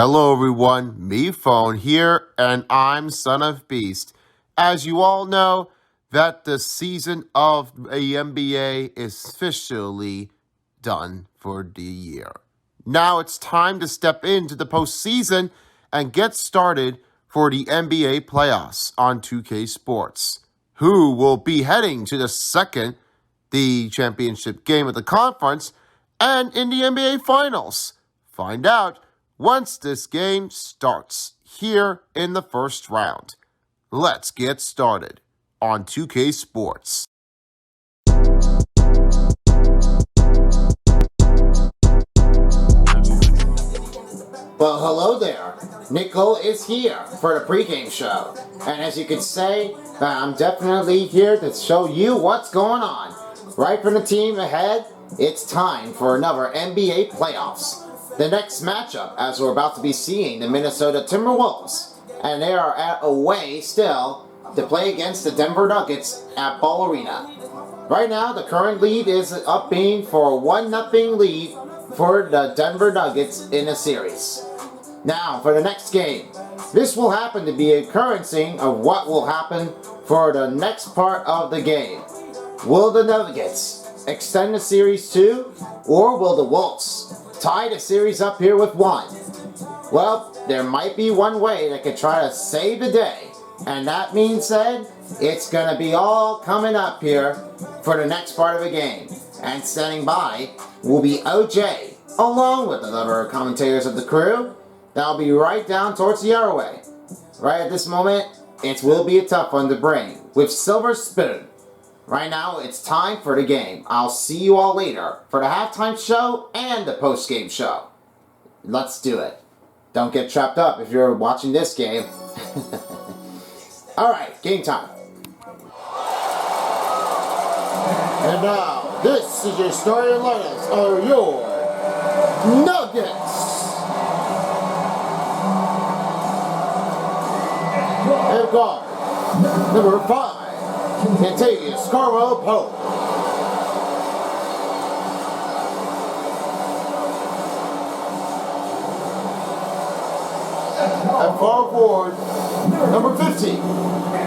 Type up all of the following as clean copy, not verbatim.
Hello everyone, me Phone here, and I'm Son of Beast. As you all know, that the season of the NBA is officially done for the year. Now it's time to step into the postseason and get started for the NBA playoffs on 2K Sports. Who will be heading to the championship game of the conference, and in the NBA Finals? Find out once this game starts here in the first round. Let's get started on 2K Sports. Well, hello there. Nicole is here for the pregame show. And as you can say, I'm definitely here to show you what's going on. Right from the team ahead, it's time for another NBA playoffs. The next matchup, as we're about to be seeing the Minnesota Timberwolves. And they are away still to play against the Denver Nuggets at Ball Arena. Right now, the current lead is up being for a 1-0 lead for the Denver Nuggets in a series. Now, for the next game, this will happen to be a currency of what will happen for the next part of the game. Will the Nuggets extend the series too, or will the Wolves tie the series up here with 1? Well, there might be one way that could try to save the day, and that being said, it's going to be all coming up here for the next part of the game. And standing by will be OJ, along with the other commentators of the crew. That'll be right down towards the airway. Right at this moment, it will be a tough one to bring with Silver Spoon. Right now, it's time for the game. I'll see you all later for the halftime show and the post-game show. Let's do it. Don't get trapped up if you're watching this game. Alright, game time. And now, this is your starting lineups of your Nuggets. And guard, number 5, Cantavius Carmelo-Pope. At far forward, number 50,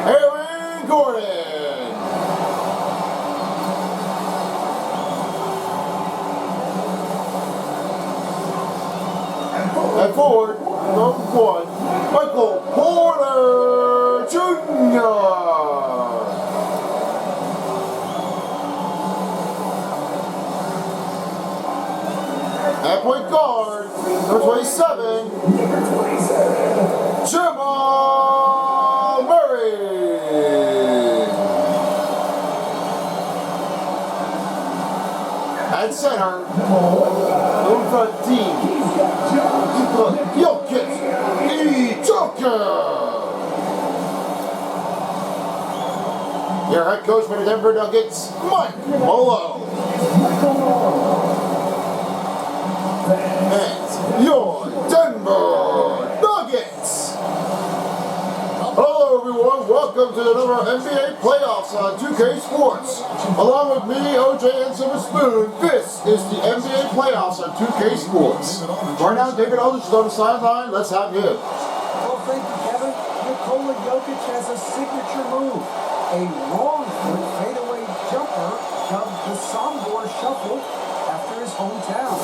Aaron Gordon. At forward, number 1, Michael Porter Jr. At point guard, number 27, Jamal Murray. At center, number 13, Jokic. Your head coach for the Denver Nuggets, Mike Malone. And your Denver Nuggets. Hello everyone, welcome to another NBA playoffs on 2K Sports. Along with me, OJ and Silver Spoon, this is the NBA playoffs on 2K Sports. Right now, David Aldridge is on the sideline. Let's have him. Well, thank you, Kevin. Nikola Jokic has a signature move. A wrong foot fadeaway jumper dubbed the Sombor Shuffle after his hometown.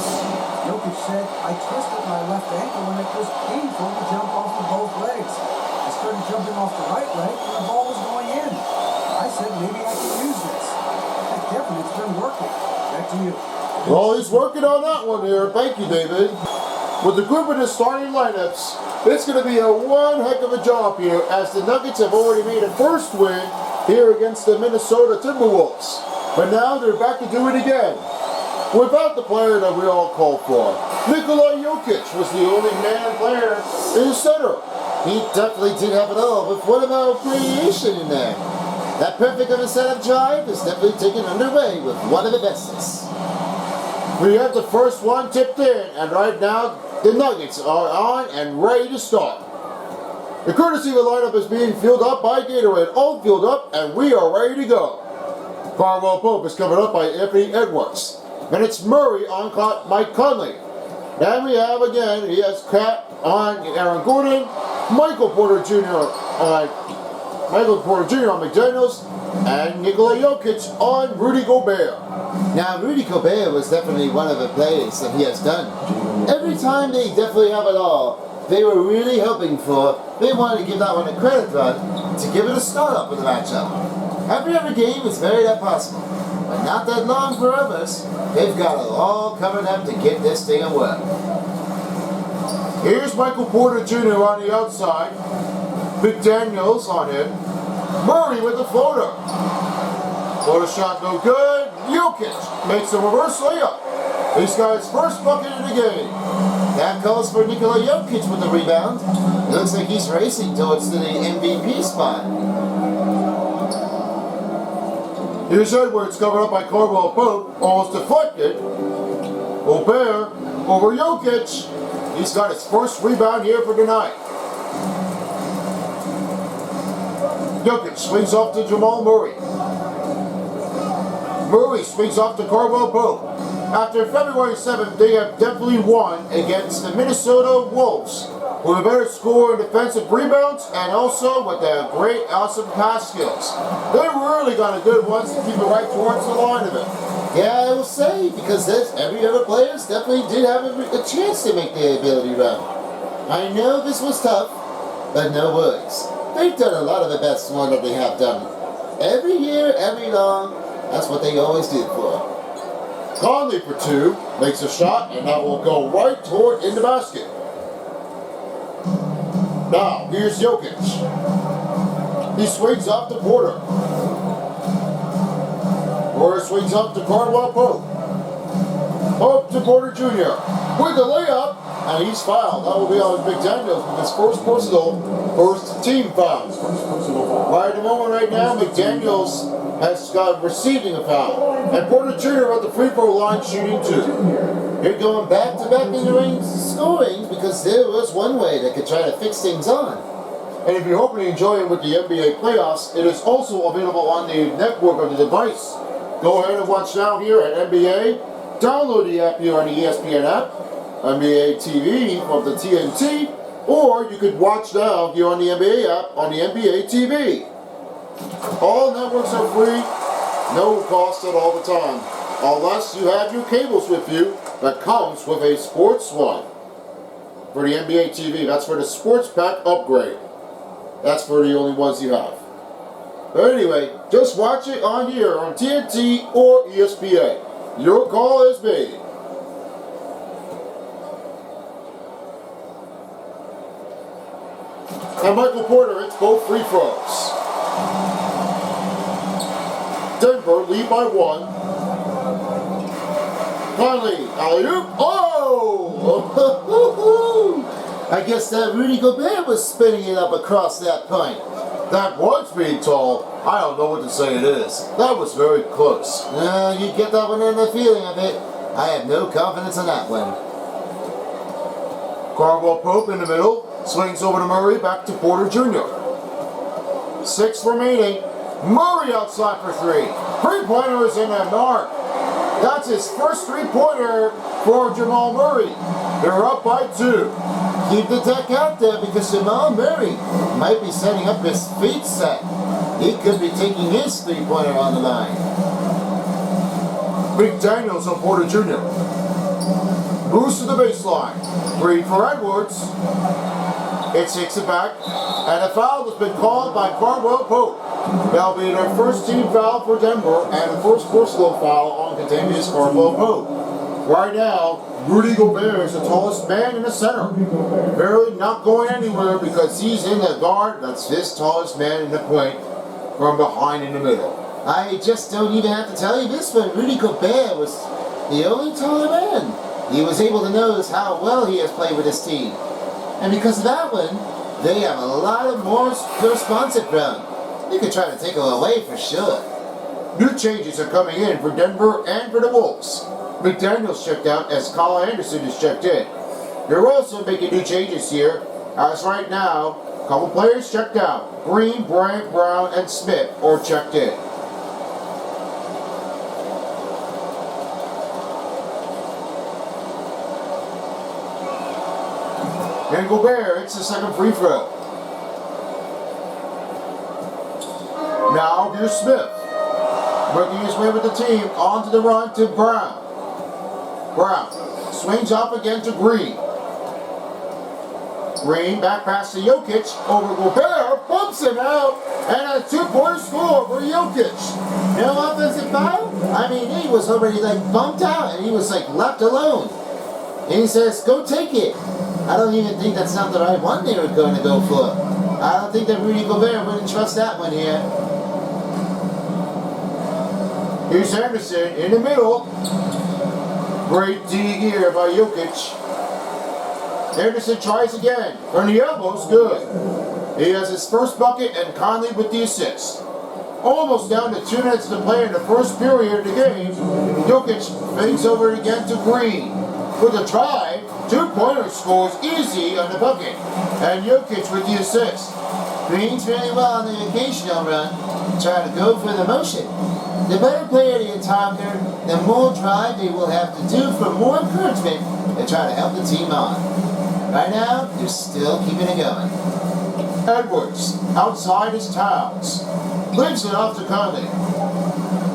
Jokic said, I twisted my left ankle and it was painful to jump off of both legs. I started jumping off the right leg and the ball was going in. I said, maybe I can use this. And Kevin, it's been working. Back to you. Well, he's working on that one here. Thank you, David. With the group of the starting lineups, it's going to be a one heck of a job here, as the Nuggets have already made a first win here against the Minnesota Timberwolves. But now they're back to do it again, without the player that we all called for. Nikola Jokic was the only man player in the center. He definitely did have it all, but what about creation in there? That perfect of a setup drive is definitely taken underway with one of the bestest. We have the first one tipped in, and right now the Nuggets are on and ready to start. The courtesy of the lineup is being filled up by Gatorade, all filled up, and we are ready to go. Carmelo-Pope is covered up by Anthony Edwards. Then it's Murray on Mike Conley. Then we have again, he has Cat on Aaron Gordon, Michael Porter Jr. on McDaniels, and Nikola Jokic on Rudy Gobert. Now, Rudy Gobert was definitely one of the plays that he has done. Every time they definitely have it all, they were really hoping for, they wanted to give that one a credit run to give it a start up in the matchup. Every other game is very that possible, but not that long for others. They've got it all covered up to get this thing to work. Here's Michael Porter Jr. on the outside, McDaniels on him, Murray with the floater. Floater shot no good. Jokic makes a reverse layup. He's got his first bucket in the game. That calls for Nikola Jokic with the rebound. It looks like he's racing towards the MVP spot. Here's Edwards covered up by Caldwell Pope, almost deflected. Gobert over Jokic. He's got his first rebound here for tonight. Jokic swings off to Jamal Murray. Murray swings off to Caldwell Pope. After February 7th, they have definitely won against the Minnesota Wolves with a better score in defensive rebounds and also with their great, awesome pass skills. They really got a good ones to keep it right towards the line of it. Yeah, I will say, because every other players definitely did have a chance to make the ability run. I know this was tough, but no worries. They've done a lot of the best one that they have done. Every year, every long, that's what they always do for. Conley for two, makes a shot, and that will go right toward in the basket. Now, here's Jokic. He swings up to Porter. Porter swings up to Caldwell Pope. Pope to Porter Jr. with the layup, and he's fouled. That will be on McDaniels with his first team foul. Right at the moment right now, McDaniels has got receiving a foul. And Porter Jr. at the free throw line shooting two. They're going back-to-back in the ring scoring because there was one way they could try to fix things on. And if you're hoping to enjoy it with the NBA playoffs, it is also available on the network or the device. Go ahead and watch now here at NBA. Download the app here on the ESPN app, NBA TV from the TNT, or you could watch now here on the NBA app on the NBA TV. All networks are free, no cost at all the time, unless you have your cables with you that comes with a sports one. For the NBA TV, that's for the sports pack upgrade. That's for the only ones you have. But anyway, just watch it on here on TNT or ESPN. Your call is made. And Michael Porter hits both free throws. Denver lead by one. Conley, alley-oop. Oh! I guess that Rudy Gobert was spinning it up across that point. That was being tall. I don't know what to say it is. That was very close. You get that one in the feeling of it. I have no confidence in that one. Caldwell Pope in the middle. Swings over to Murray, back to Porter Jr. 6 remaining. Murray outside for three. Three-pointer is in that mark. That's his first three-pointer for Jamal Murray. They're up by 2. Keep the deck out there because Jamal Murray might be setting up his feet set. He could be taking his three-pointer on the line. McDaniels on Porter Jr. Moves to the baseline. 3 for Edwards. It takes it back. And a foul has been called by Caldwell Pope. That'll be their first team foul for Denver and the first personal foul on Contavious Caldwell Pope. Right now, Rudy Gobert is the tallest man in the center. Barely not going anywhere because he's in the guard. That's his tallest man in the point from behind in the middle. I just don't even have to tell you this, but Rudy Gobert was the only taller man. He was able to notice how well he has played with his team. And because of that one, they have a lot of more responsive ground. They could try to take it away for sure. New changes are coming in for Denver and for the Wolves. McDaniels checked out as Kyle Anderson is checked in. They're also making new changes here, as right now, a couple players checked out. Green, Bryant, Brown, and Smith are checked in. And Gobert hits the second free throw. Now here's Smith. Working his way with the team onto the run to Brown. Brown swings up again to Green. Green back pass to Jokic over Gobert, bumps him out, and a 2-point score for Jokic. No offensive foul? I mean, he was already like bumped out and he was like left alone. And he says, go take it. I don't even think that's not the right one they were going to go for. I don't think that Rudy Gobert wouldn't trust that one here. Here's Anderson in the middle. Great D here by Jokic. Anderson tries again. From the elbow's good. He has his first bucket and Conley with the assist. Almost down to 2 minutes to play in the first period of the game. Jokic fakes over it again to Green. With a drive, 2-pointer scores easy on the bucket. And Jokic with the assist. Green's really well on the occasional run, trying to go for the motion. The better player the encounter, the more drive they will have to do for more encouragement and try to help the team on. Right now, they're still keeping it going. Edwards, outside his towels. Leaves it off to Conley.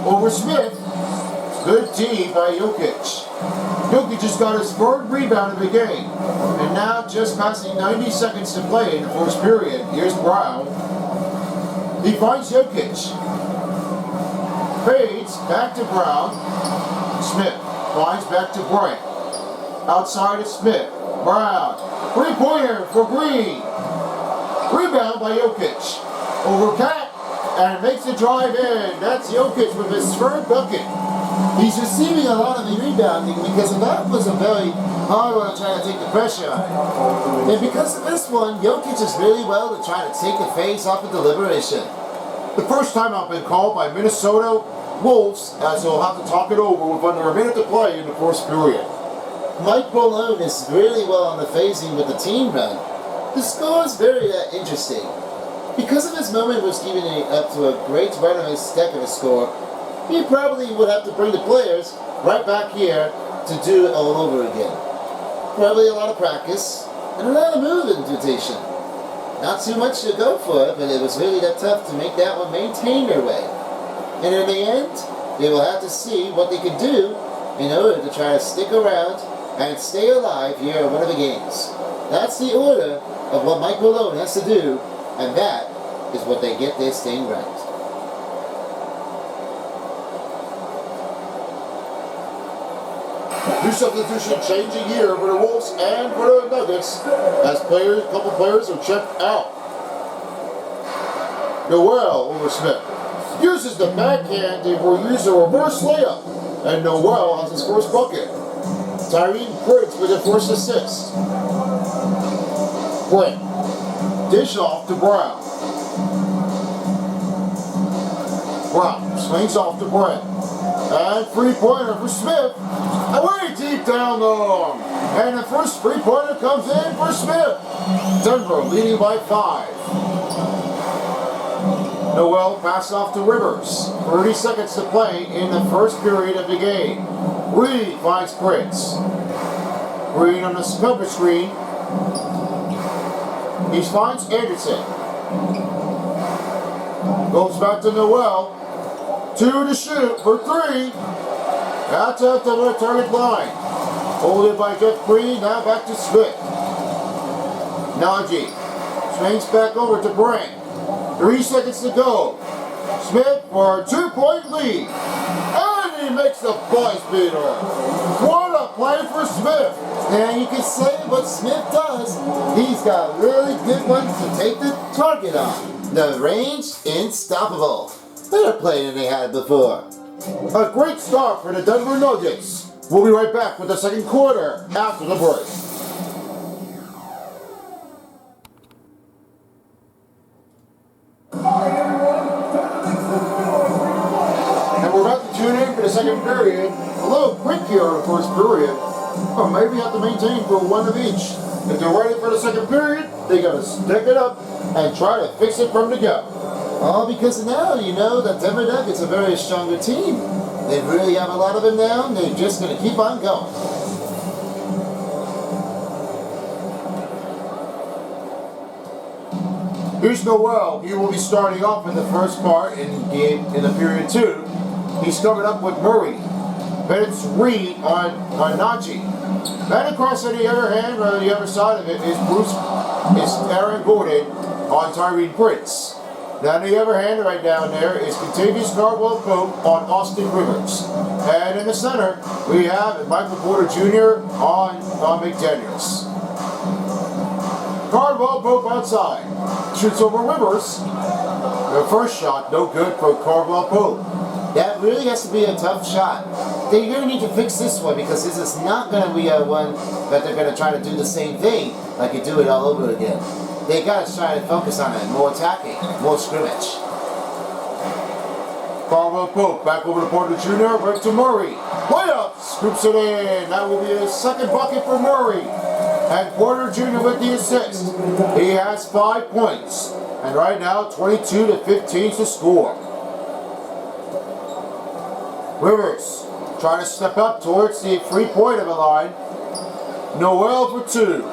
Over Smith. Good D by Jokic. Jokic just got his third rebound of the game. And now just passing 90 seconds to play in the first period. Here's Brown. He finds Jokic. Fades back to Brown. Smith finds back to Bryant. Outside is Smith. Brown. 3-pointer for Green. Rebound by Jokic. Over Cat. And makes the drive in. That's Jokic with his third bucket. He's receiving a lot of the rebounding because that was a very hard one trying to take the pressure on. And because of this one, Jokic is really well to try to take the face off of deliberation. The first time I've been called by Minnesota Wolves, as they'll have to talk it over with under a minute to play in the first period. Mike Malone is really well on the phasing with the team run. The score is very interesting. Because of his moment was giving it up to a great run of his step in the score, he probably would have to bring the players right back here to do it all over again. Probably a lot of practice and a lot of move invitation. Not too much to go for it, but it was really that tough to make that one maintain their way. And in the end, they will have to see what they can do in order to try to stick around and stay alive here at one of the games. That's the order of what Mike Malone has to do, and that is what they get this thing right. New substitution changing here for the Wolves and for the Nuggets as a couple players are checked out. Noel over Smith. Uses the backhand to use a reverse layup. And Noel has his first bucket. Tyrese Prince with his first assist. Brent. Dish off to Brown. Brown swings off to Brent. And 3-pointer for Smith. Away deep down low. And the first 3-pointer comes in for Smith. Denver leading by 5. Noel pass off to Rivers. 30 seconds to play in the first period of the game. Reed finds Prince. Reed on the cover screen. He finds Anderson. Goes back to Noel. 2 to shoot for 3. That's at the target line. Holded by Jeff Green. Now back to Smith. Najee swings back over to Brand. 3 seconds to go. Smith for a 2-point lead. And he makes the buzz beater. What a play for Smith. And you can say what Smith does. He's got really good ones to take the target on. The range, unstoppable. Better play than they had before. A great start for the Denver Nuggets. We'll be right back with the second quarter after the break. And we're about to tune in for the second period. A little quick here in the first period. Or maybe have to maintain for one of each. If they're ready for the second period, they gotta stick it up and try to fix it from the go. All because now you know that Denver Nuggets are a very stronger team. They really have a lot of them now, and they're just going to keep on going. Here's Noel. He will be starting off in the first part in the period 2. He's covered up with Murray. Then it's Reed on Najee. Then across on the other hand, or the other side of it, is Aaron Gordon on Tyreen Prince. Now on the other hand, right down there, is Contavious Caldwell-Pope on Austin Rivers. And in the center, we have Michael Porter Jr. on McDaniels. Caldwell-Pope outside. Shoots over Rivers. The first shot, no good for Caldwell-Pope. That really has to be a tough shot. They really need to fix this one because this is not going to be a one that they're going to try to do the same thing like you do it all over again. They got to try to focus on it, more attacking, more scrimmage. Caldwell-Pope back over to Porter Jr., right to Murray. Layup, scoops it in. That will be a second bucket for Murray. And Porter Jr. with the assist. He has 5 points. And right now, 22-15 to score. Rivers trying to step up towards the 3-point of the line. Noel for 2.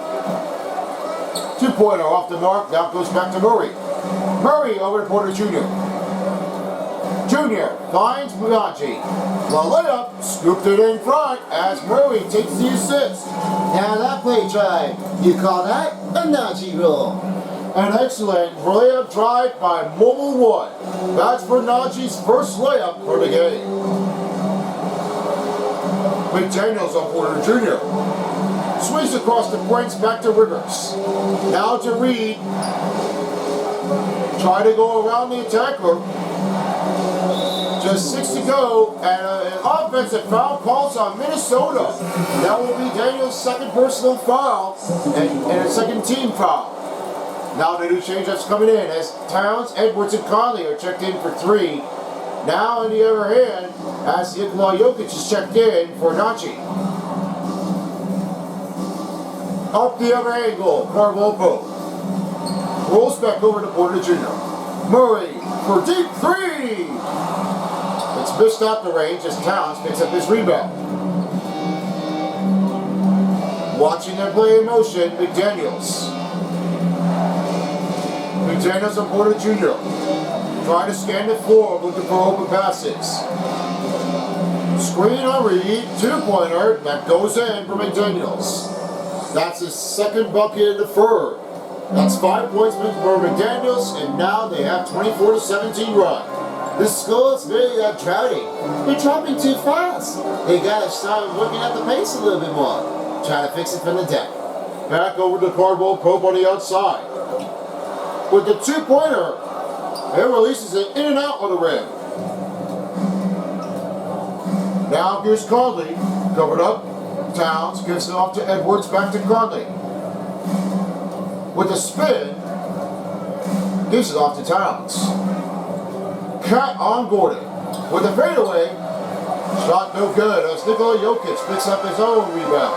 2-pointer off the mark. Now goes back to Murray. Murray over to Porter Jr. Jr. finds Najee. The layup scooped it in front as Murray takes the assist. Now that play drive, you call that a Najee roll. An excellent layup drive by Mobile One. That's for Najee's first layup for the game. McDaniels on Porter Jr. Swings across the points back to Rivers. Now to Reed. Try to go around the attacker. Just 6 to go, and an offensive foul calls on Minnesota. That will be Daniel's second personal foul and a second team foul. Now the new change-ups coming in as Towns, Edwards, and Conley are checked in for 3. Now on the other hand, as Nikola Jokic is checked in for Najee. Up the other angle, Caldwell-Pope. Rolls back over to Porter Jr. Murray for deep 3! It's missed out the range as Towns picks up his rebound. Watching them play in motion, McDaniels. McDaniels and Porter Jr. Trying to scan the floor, looking for open passes. Screen on Reed, 2-pointer, that goes in for McDaniels. That's his second bucket in the third. That's 5 points for McDaniels, and now they have 24-17 run. The score is really drowning. They're dropping too fast. They got to start looking at the pace a little bit more. Try to fix it from the deck. Back over to Caldwell-Pope on the outside. With the 2-pointer, it releases it in and out of the rim. Now here's Conley, covered up. Towns gives it off to Edwards, back to Conley. With a spin, gives it off to Towns. Cat on Gordon. With a fadeaway, shot no good as Nikola Jokic picks up his own rebound.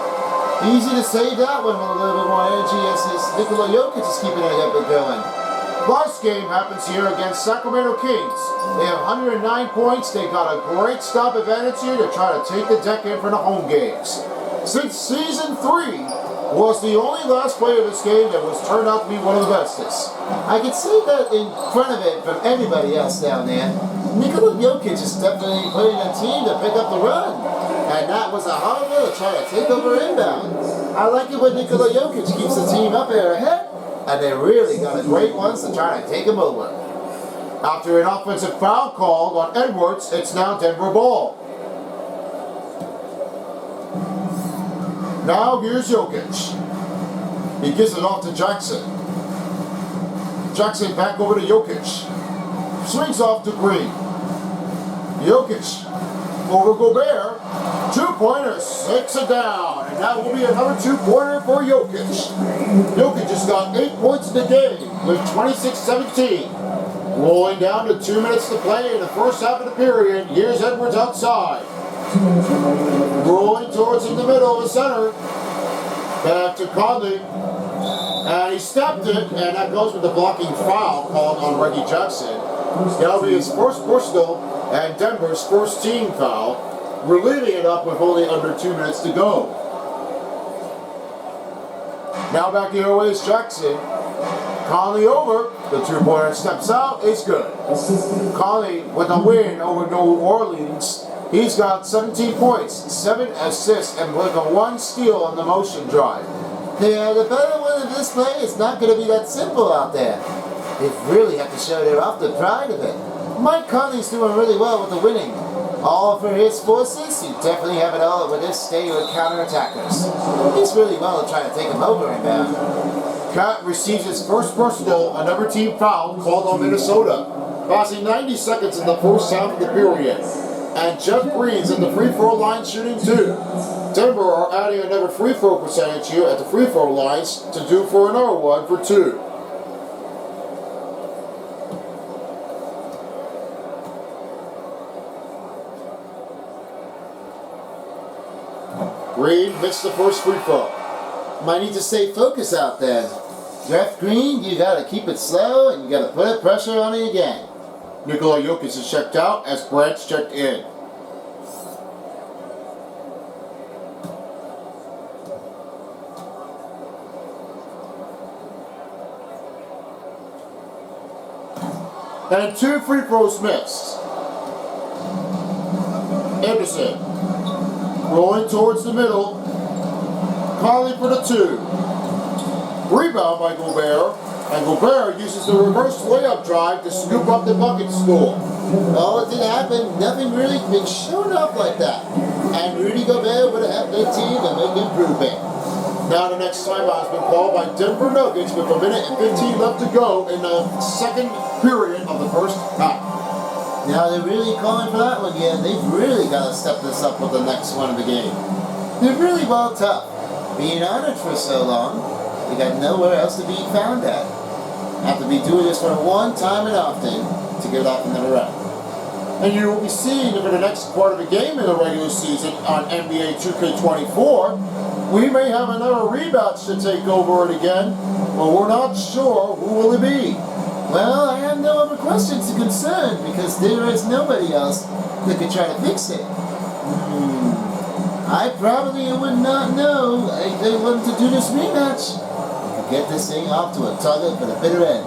Easy to say that one with a little bit more energy as this Nikola Jokic is keeping it up and going. Last game happens here against Sacramento Kings. They have 109 points. They got a great stop advantage here to try to take the deck in for the home games. Since season 3 was the only last play of this game that was turned out to be one of the bestest. I can see that in front of it from everybody else down there. Nikola Jokic is definitely putting a team to pick up the run. And that was a hard one to try to take over inbound. I like it when Nikola Jokic keeps the team up there ahead. And they really got a great ones to try to take them over. After an offensive foul called on Edwards, it's now Denver ball. Now here's Jokic. He gives it off to Jackson. Jackson back over to Jokic. Swings off to Green. Jokic over Gobert. 2-pointer, 6 it down. And that will be another 2-pointer for Jokic. Jokic just got 8 points in the game with 26-17. Rolling down to 2 minutes to play in the first half of the period. Here's Edwards outside. Rolling towards in the middle of the center. Back to Conley. And he stepped it, and that goes with the blocking foul called on Reggie Jackson. That'll be his first personal and Denver's first team foul. We're leaving it up with only under 2 minutes to go. Now back the other way is Jackson. Conley over. The two-pointer steps out. It's good. Conley with a win over New Orleans. He's got 17 points, 7 assists, and like a 1 steal on the motion drive. Yeah, the better one of this play is not going to be that simple out there. They really have to show their off the pride of it. Mike Conley's doing really well with the winning. All for his forces, you definitely have it all with his stay with counterattackers. He's really well trying to take him over inbound. Cat receives his first personal, another team foul called on Minnesota. Passing 90 seconds in the first half of the period. And Jeff Green's in the free throw line shooting too. Denver are adding another free throw percentage here at the free throw lines to do for another one for 2. Green missed the first free throw. Might need to stay focused out there. Jeff Green, you gotta keep it slow and you gotta put pressure on it again. Nikola Jokic is checked out as Brandt's checked in. And 2 free throws missed. Anderson rolling towards the middle. Conley for the 2. Rebound by Gobert. And Gobert uses the reverse layup drive to scoop up the bucket score. Oh, it didn't happen. Nothing really been shown up like that. And Rudy Gobert would have helped their team and make improvement. Now the next timeout has been called by Denver Nuggets with 1 minute and 15 left to go in the second period of the first half. Now they're really calling for that one again. They've really got to step this up with the next one of the game. They're really well tough. Being on it for so long, they got nowhere else to be found at. Have to be doing this for one time and often to get off another round. And you will be seeing over the next part of the game in the regular season on NBA2k24. We may have another rematch to take over it again, but we're not sure who will it be. Well, I have no other questions to concern because there is nobody else that could try to fix it. I probably would not know if they wanted to do this rematch. We could get this thing off to a target for the bitter end.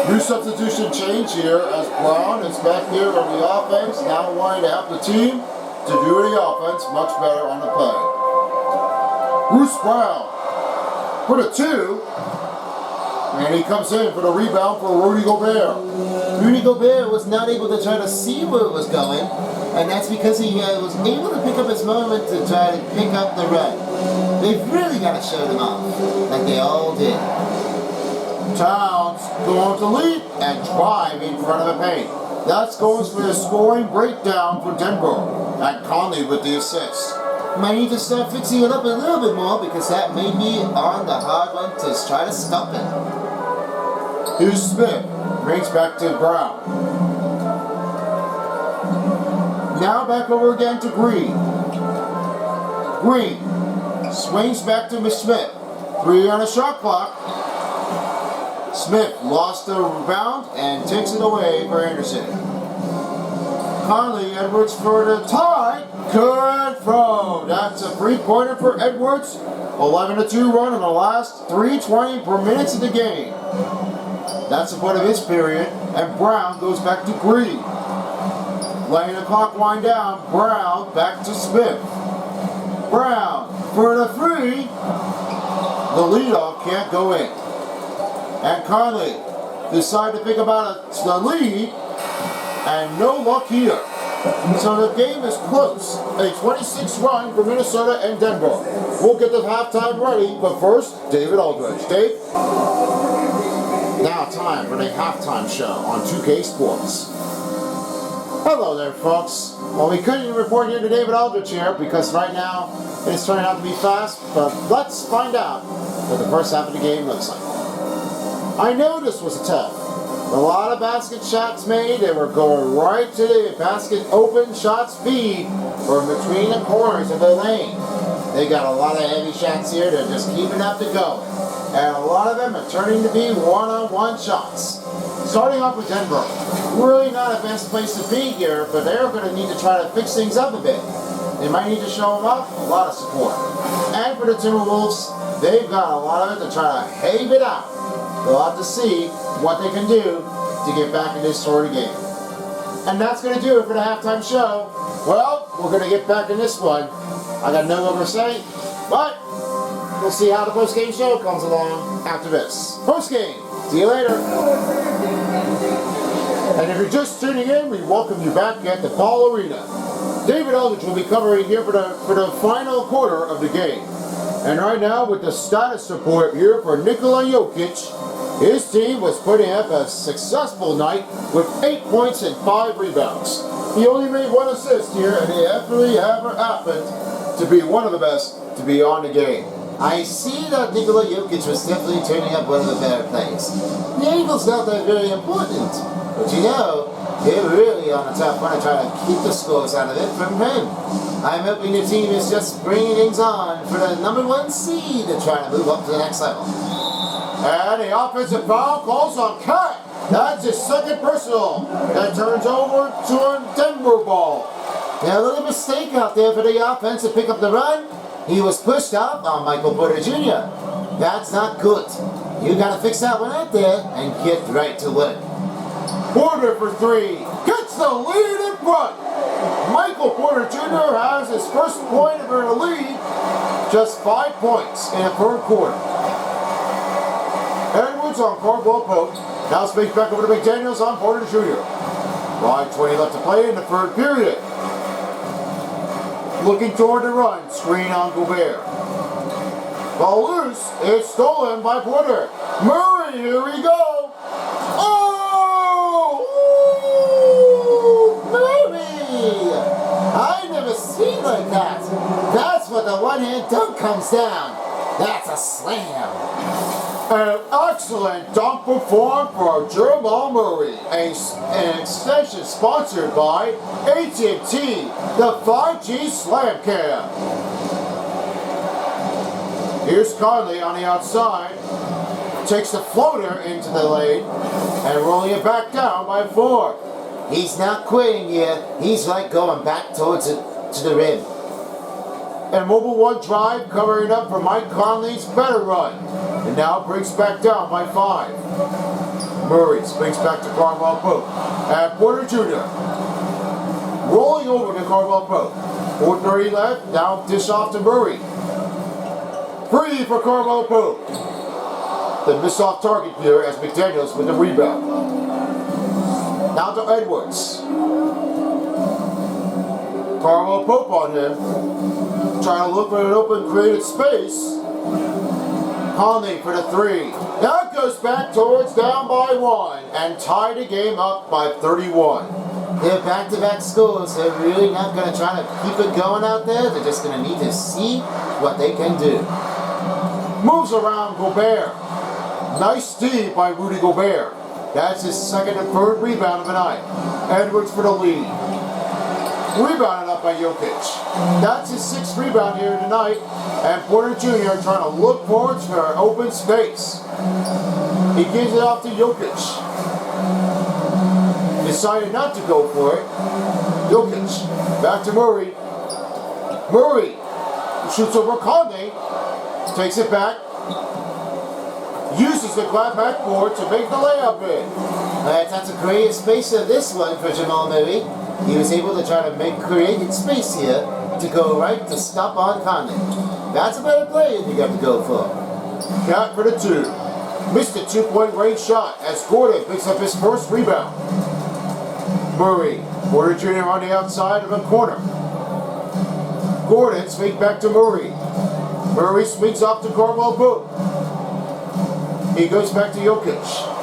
New substitution change here as Brown is back here on the offense, now wanting to help the team to do the offense much better on the play. Bruce Brown for the 2, and he comes in for the rebound for Rudy Gobert. Rudy Gobert was not able to try to see where it was going, and that's because he was able to pick up his moment to try to pick up the run. They've really got to show them off, like they all did. Towns going to lead and drive in front of the paint. That's going for the scoring breakdown for Denver. And Conley with the assist. Might need to start fixing it up a little bit more because that may be on the hard one to try to stop it. Here's Smith. Brings back to Brown. Now back over again to Green. Green swings back to Smith. 3 on a shot clock. Smith lost the rebound and takes it away for Anderson. Conley, Edwards for the tie. Good throw. That's a 3-pointer for Edwards. 11-2 run in the last 3:20 per minute of the game. That's the point of his period. And Brown goes back to Green. Letting the clock wind down. Brown back to Smith. Brown for the 3. The leadoff can't go in. And Conley decide to think about the lead, and no luck here. So the game is close. A 26 run for Minnesota and Denver. We'll get the halftime ready, but first, David Aldridge. Dave? Now time for the halftime show on 2K Sports. Hello there, folks. Well, we couldn't report here to David Aldridge here because right now it's turning out to be fast, but let's find out what the first half of the game looks like. I know this was tough. A lot of basket shots made. They were going right to the basket open shot speed or between the corners of the lane. They got a lot of heavy shots here. They're just keeping up to go. And a lot of them are turning to be one-on-one shots. Starting off with Denver. Really not a best place to be here, but they're going to need to try to fix things up a bit. They might need to show them up a lot of support. And for the Timberwolves, they've got a lot of it to try to have it out. They'll have to see what they can do to get back in this sort of game. And that's going to do it for the halftime show. Well, we're going to get back in this one. I got no more to say, but we'll see how the post-game show comes along after this. Post-game. See you later. And if you're just tuning in, we welcome you back at the Paul Arena. David Aldridge will be covering here for the final quarter of the game. And right now, with the status report here for Nikola Jokic, his team was putting up a successful night with 8 points and 5 rebounds. He only made 1 assist here, and he actually happened to be one of the best to be on the game. I see that Nikola Jokic was definitely turning up one of the better plays. The angle's not that very important, but you know, they're really on the top run to try to keep the scores out of it from him. I'm hoping the team is just bringing things on for the #1 seed to try to move up to the next level. And the offensive foul calls on Cat. That's his second personal. That turns over to a Denver ball. Now a little mistake out there for the offense to pick up the run. He was pushed out on Michael Porter Jr. That's not good. You gotta fix that one out there and get right to work. Porter for 3. Gets the lead in front. Michael Porter Jr. has his first point of the lead. Just 5 points in the third quarter. Edwards on Caldwell Pope. Now space back over to McDaniels on Porter Jr. 5:20 left to play in the third period. Looking toward the run. Screen on Gobert. Ball loose. It's stolen by Porter. Murray, here we go. Oh! Ooh, Murray! I never seen like that. That's what the one-hand dunk comes down. That's a slam. An excellent dunk performed for Jamal Murray. An extension sponsored by AT&T, the 5G Slam Cam. Here's Conley on the outside. Takes the floater into the lane and rolling it back down by 4. He's not quitting here. He's like going back towards it to the rim. And mobile 1 drive covering up for Mike Conley's better run. And now brings back down by 5. Murray swings back to Caldwell Pope. And Porter Jr. rolling over to Caldwell Pope. 4:30 left. Now dish off to Murray. Free for Caldwell Pope. The miss off target here as McDaniels with the rebound. Now to Edwards. Caldwell Pope on him. Trying to look for an open created space. Conley for the 3. That goes back towards down by 1 and tie the game up by 31. They're back-to-back scores. They're really not going to try to keep it going out there. They're just going to need to see what they can do. Moves around Gobert. Nice steal by Rudy Gobert. That's his second and third rebound of the night. Edwards for the lead. Rebounded up by Jokic. That's his 6th rebound here tonight. And Porter Jr. trying to look forward for an open space. He gives it off to Jokic. Decided not to go for it. Jokic. Back to Murray. Murray shoots over Conley. Takes it back. Uses the flat backboard to make the layup in. That's a great space of this one for Jamal Murray. He was able to try to create space here to go right to stop on Conley. That's a better play if you got to go for. Cat for the 2. Missed a 2-point range shot as Gordon picks up his first rebound. Murray. Porter Jr. on the outside of the corner. Gordon swings back to Murray. Murray swings off to Caldwell Pope. He goes back to Jokic.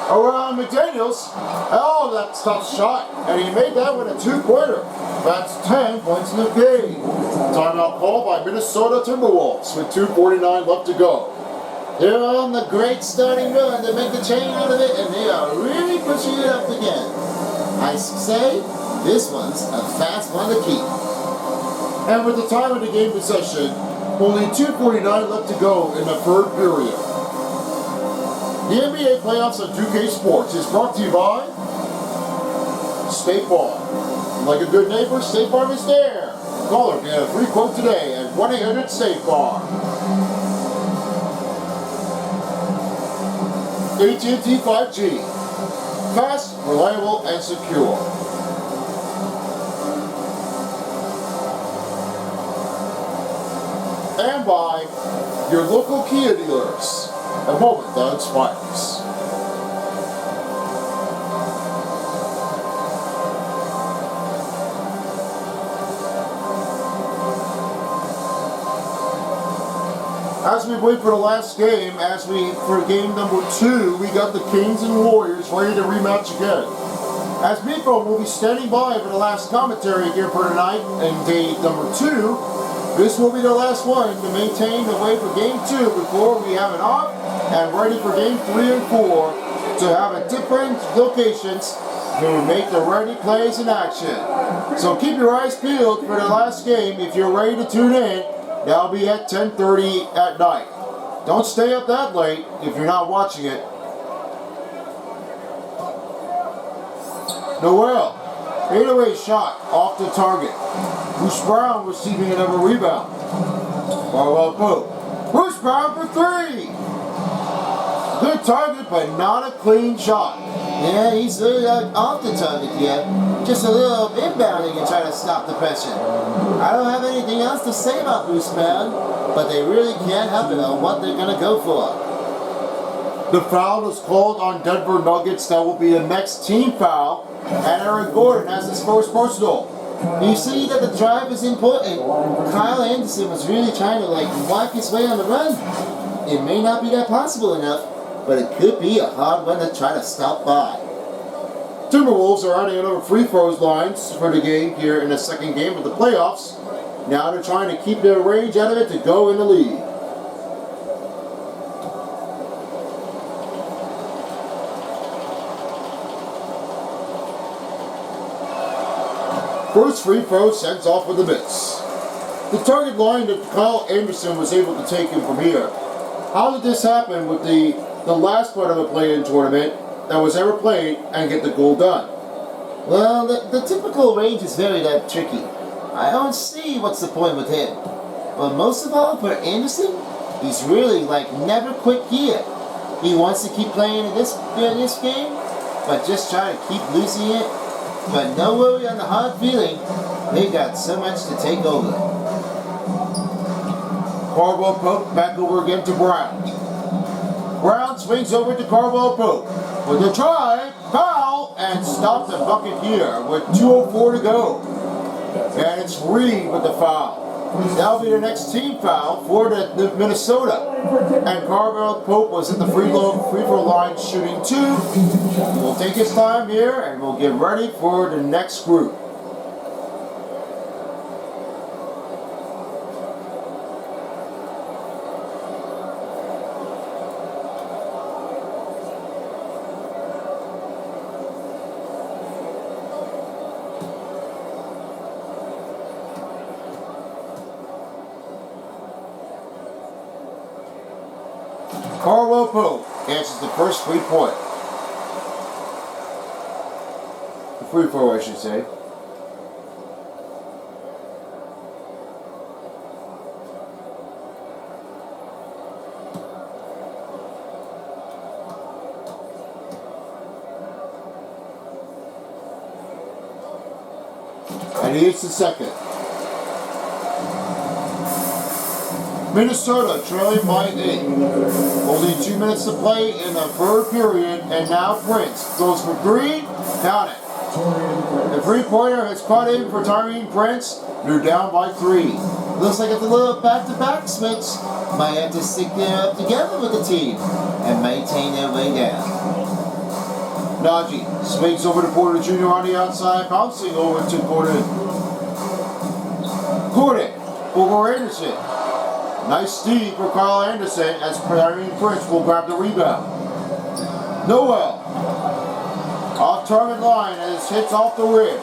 Around McDaniels. Oh, that's a tough shot. And he made that with a 2-pointer. That's 10 points in the game. Timeout call by Minnesota Timberwolves with 2:49 left to go. They're on the great starting run to make the chain out of it, and they are really pushing it up again. I say, this one's a fast one to keep. And with the time of the game possession, only 2:49 left to go in the third period. The NBA playoffs on 2K Sports is brought to you by State Farm. Like a good neighbor, State Farm is there. Call or get a free quote today at 1-800-STATE-FARM. AT&T 5G. Fast, reliable, and secure. And by your local Kia dealers. A moment that inspires. As we wait for the last game, for game number 2, we got the Kings and Warriors ready to rematch again. As Miko will be standing by for the last commentary here for tonight in day number 2, this will be the last one to maintain the way for game 2 before we have it off and ready for game 3 and 4 to have at different locations to make the ready plays in action. So keep your eyes peeled for the last game if you're ready to tune in. That'll be at 10:30 at night. Don't stay up that late if you're not watching it. Noel, 808 shot off the target. Bruce Brown receiving another rebound. Farwell Pope. Bruce Brown for 3. Good target, but not a clean shot. Yeah, he's really off the target here. Just a little inbounding and trying to stop the pressure. I don't have anything else to say about Bruce Brown, but they really can't help it on what they're going to go for. The foul is called on Denver Nuggets. That will be the next team foul. And Eric Gordon has his first personal. You see that the drive is important. Kyle Anderson was really trying to walk his way on the run. It may not be that possible enough, but it could be a hard one to try to stop by. Timberwolves are adding another free throws lines for the game here in the second game of the playoffs. Now they're trying to keep their range out of it to go in the lead. First free throw sends off with a miss. The target line that Kyle Anderson was able to take him from here. How did this happen with the last part of a play-in tournament that was ever played and get the goal done? Well, the typical range is very tricky. I don't see what's the point with him. But most of all, for Anderson, he's really never quit here. He wants to keep playing in this game, but just try to keep losing it. But no worry on the hard feeling. They got so much to take over. Caldwell Pope back over again to Brown. Brown swings over to Caldwell Pope with a try, foul, and stop the bucket here with 2:04 to go. And it's Reed with the foul. That'll be the next team foul for the Minnesota. And Caldwell Pope was at the free throw line shooting 2. He will take his time here and we'll get ready for the next group. Caldwell Pope answers the first free point. The free throw, I should say. And he hits the second. Minnesota trailing by 8. Only 2 minutes to play in the third period, and now Prince goes for 3. Count it. The three-pointer has caught in for Tyrese Prince. They're down by 3. Looks like it's a little back-to-back switch. Might have to stick them up together with the team and maintain their way down. Najee swings over to Porter Jr. on the outside, bouncing over to Gordon. Gordon over Anderson. Nice steal for Kyle Anderson as Tyrese Prince will grab the rebound. Noel off target line as hits off the rim.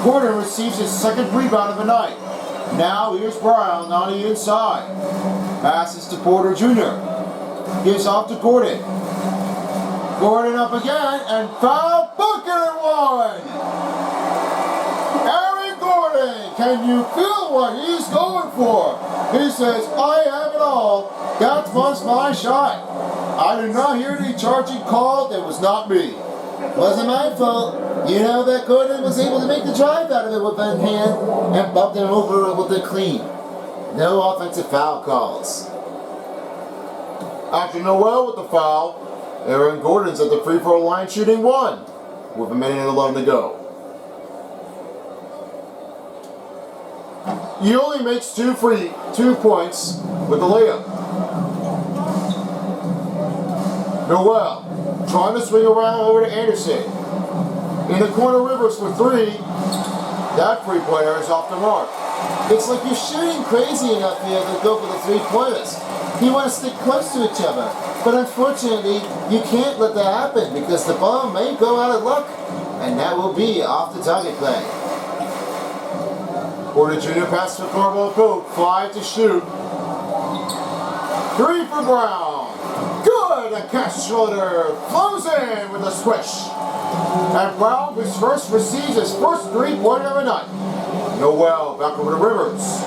Gordon receives his second rebound of the night. Now here's Brown on the inside. Passes to Porter Jr. Gives off to Gordon. Gordon up again and foul bucket and one. Aaron Gordon, can you feel what he's going for? He says, I have it all. That was my shot. I did not hear any charging call. It was not me. Wasn't my fault. You know that Gordon was able to make the drive out of it with one hand and bumped him over with the clean. No offensive foul calls. After Noel with the foul, Aaron Gordon's at the free throw line shooting one with 1:11 to go. He only makes 2 points with the layup. Noel trying to swing around over to Anderson. In the corner, Rivers for 3. That free player is off the mark. It's like you're shooting crazy enough here to go for the three-pointers. You want to stick close to each other. But unfortunately, you can't let that happen because the ball may go out of luck. And that will be off the target play. Porter Jr. passes to Carmelo Pope. 5 to shoot. 3 for Brown. Good! A catch shoulder. Flows in with a swish. And Brown, whose first receives his first 3-pointer of the night. Noel back over to Rivers.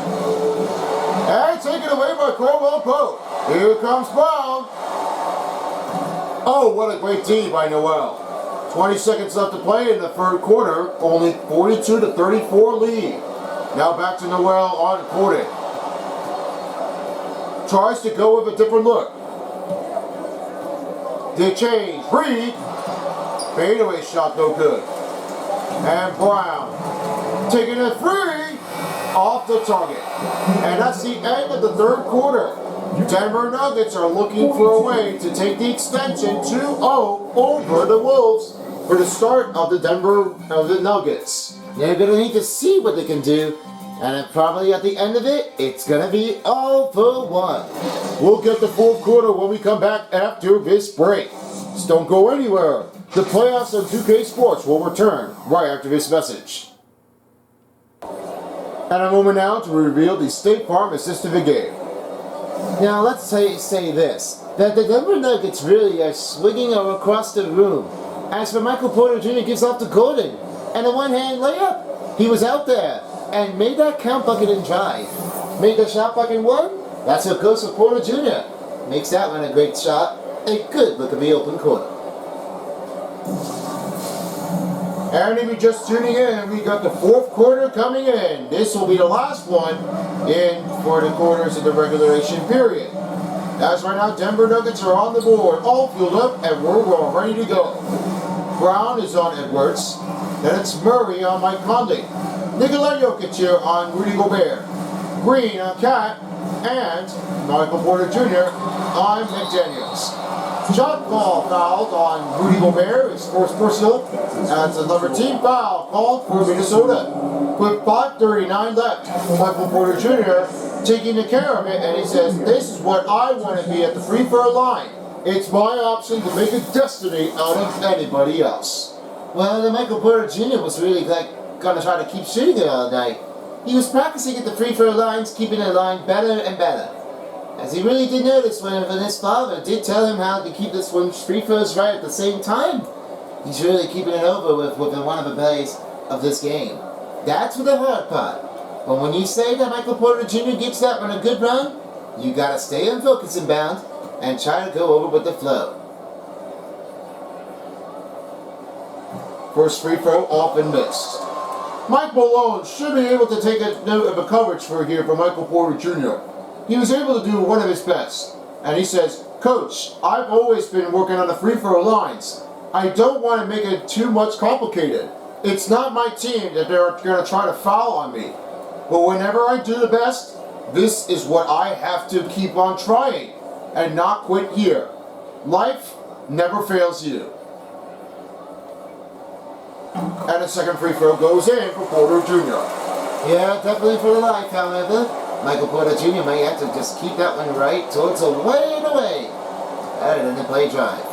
And taken away by Carmelo Pope. Here comes Brown. Oh, what a great D by Noel. 20 seconds left to play in the third quarter. Only 42-34 lead. Now back to Noel on Gordon. Tries to go with a different look. They change. Reed. Fadeaway shot no good. And Brown taking a 3 off the target. And that's the end of the third quarter. Denver Nuggets are looking for a way to take the extension 2-0 over the Wolves for the start of the Nuggets. They're going to need to see what they can do. And then probably at the end of it, it's going to be all for one. We'll get the fourth quarter when we come back after this break. Just don't go anywhere. The playoffs of 2K Sports will return right after this message. And a moment now to reveal the State Farm assist of the game. Now let's say this, that the Denver Nuggets really are swinging across the room. As for Michael Porter Jr. gives off to Gordon, and a one-hand layup. He was out there and made that count bucket and drive. Made the shot bucket one. That's what goes for Porter Jr. Makes that one a great shot. A good look at the open corner. And if you're just tuning in, we got the fourth quarter coming in. This will be the last one in for the quarters of the regulation period. As right now, Denver Nuggets are on the board, all filled up, and we're all ready to go. Brown is on Edwards. Then it's Murray on Mike Conley. Nikola Jokic here on Rudy Gobert. Green on Cat. And Michael Porter Jr. on McDaniels. Shot call fouled on Rudy Gobert, his first personal. That's another team foul called for Minnesota. With 5:39 left, Michael Porter Jr. taking care of it, and he says, this is what I want to be at the free throw line. It's my option to make a destiny out of anybody else. Well, the Michael Porter Jr. was really going to try to keep shooting it all night. He was practicing at the free throw lines, keeping the line better and better. As he really did notice when his father did tell him how to keep this one free throws right at the same time. He's really keeping it over with one of the plays of this game. That's the hard part. But when you say that Michael Porter Jr. gets that on a good run, you gotta stay in focus and bound and try to go over with the flow. First free throw off and missed. Mike Malone should be able to take a note of a coverage for Michael Porter Jr. He was able to do one of his best. And he says, Coach, I've always been working on the free throw lines. I don't want to make it too much complicated. It's not my team that they're going to try to foul on me. But whenever I do the best, this is what I have to keep on trying and not quit here. Life never fails you. And the second free throw goes in for Porter Jr. Yeah, definitely for the life, however. Michael Porter Jr. might have to just keep that one right towards away and away. Better than the play drive.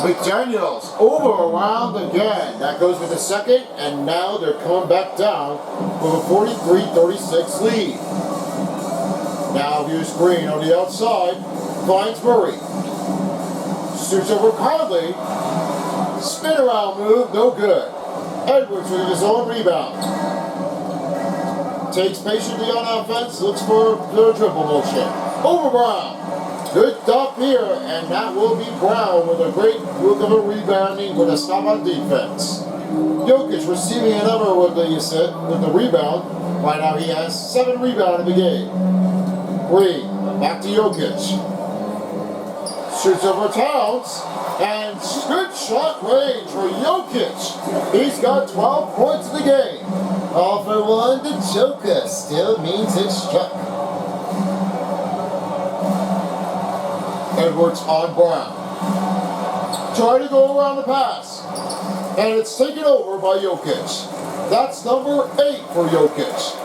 McDaniels over around again. That goes with the second, and now they're coming back down with a 43-36 lead. Now here's Green on the outside, finds Murray. Shoots over Conley. Spin around move, no good. Edwards with his own rebound. Takes patiently on offense, looks for the dribble motion. Over Brown. Good stop here, and that will be Brown with a great look of a rebounding with a stop on defense. Jokic receiving another with the rebound. Right now he has 7 rebounds in the game. Green, back to Jokic. Shoots over Towns, and good shot range for Jokic. He's got 12 points in the game. All for one, the Joker still means it's struck. Edwards on Brown. Trying to go around the pass. And it's taken over by Jokic. That's number 8 for Jokic.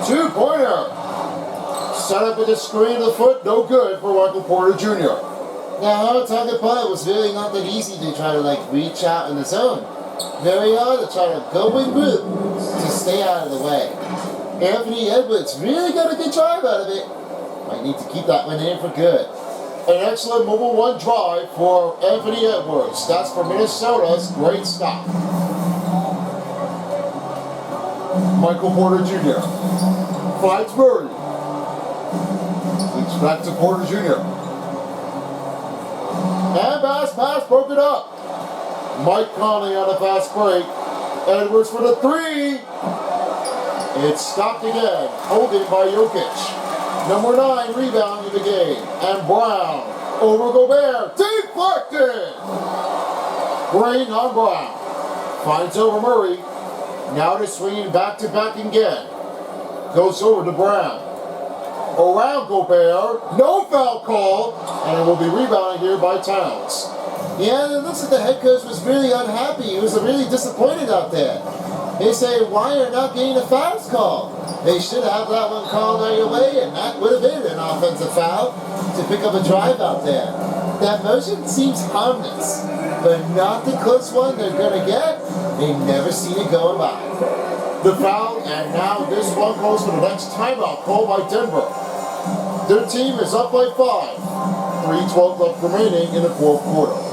2-pointer. Set up with a screen of the foot, no good for Michael Porter Jr. Now, hard target putt was really not that easy to try to reach out in the zone. Very hard to try to go in group to stay out of the way. Anthony Edwards really got a good drive out of it. Might need to keep that one in for good. An excellent mobile one drive for Anthony Edwards. That's for Minnesota's great stop. Michael Porter Jr. finds Murray. It's back to Porter Jr. And pass broken up. Mike Conley on a fast break. Edwards for the 3. It's stopped again. Holding by Jokic. Number 9 rebound in the game. And Brown over Gobert. Deflected! Green on Brown. Finds over Murray. Now they're swinging back to back again. Goes over to Brown. Around Gobert. No foul call. And it will be rebounded here by Towns. Yeah, it looks like the head coach was really unhappy. He was really disappointed out there. They say, why are not getting a fouls call? They should have that one called right away, and that would have been an offensive foul to pick up a drive out there. That motion seems harmless, but not the close one they're going to get. They never see it going by. The foul, and now this one goes for the next timeout called by Denver. Their team is up by 5. 3:12 left remaining in the 4th quarter.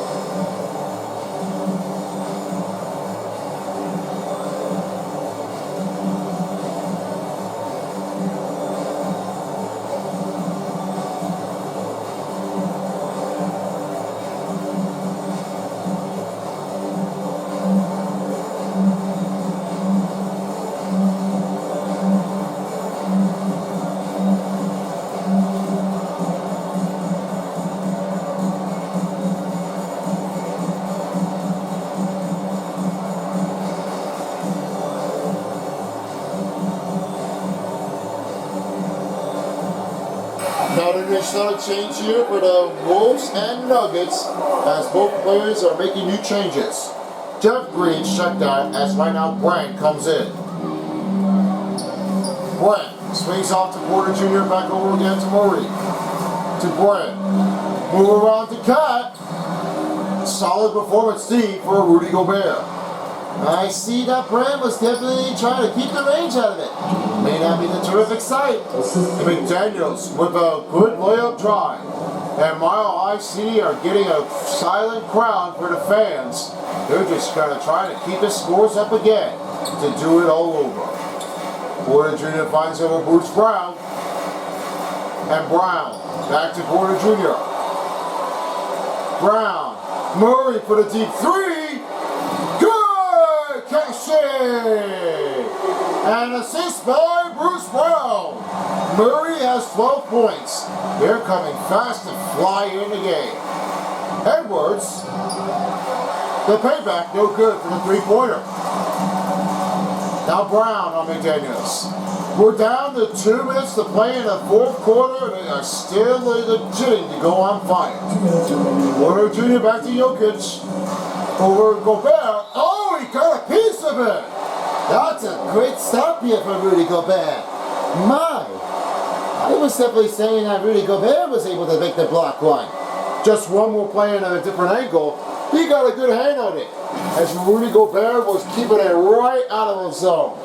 Now there's another change here for the Wolves and Nuggets as both players are making new changes. Jeff Green checked out as right now Brent comes in. Brent swings off to Porter Jr. back over again to Murray. To Brent. Move around to Cat. Solid performance D for Rudy Gobert. I see that Brand was definitely trying to keep the range out of it. May not be the terrific sight. McDaniels with a good layup drive. And Mile High City are getting a silent crowd for the fans. They're just kind of trying to keep the scores up again to do it all over. Porter Jr. finds over Bruce Brown. And Brown back to Porter Jr. Brown. Murray for the deep 3. Good! Cachet! And assist by Bruce Brown. Murray has 12 points. They're coming fast to fly in the game. Edwards. The payback, no good for the 3-pointer. Now Brown on McDaniels. We're down to 2 minutes to play in the 4th quarter, and they are still legit to go on fire. Porter Jr. back to Jokic. Over Gobert. Oh, he got a piece of it. That's a great stop here for Rudy Gobert. My, I was simply saying that Rudy Gobert was able to make the block one. Just one more play in at a different angle. He got a good hand on it, as Rudy Gobert was keeping it right out of the zone.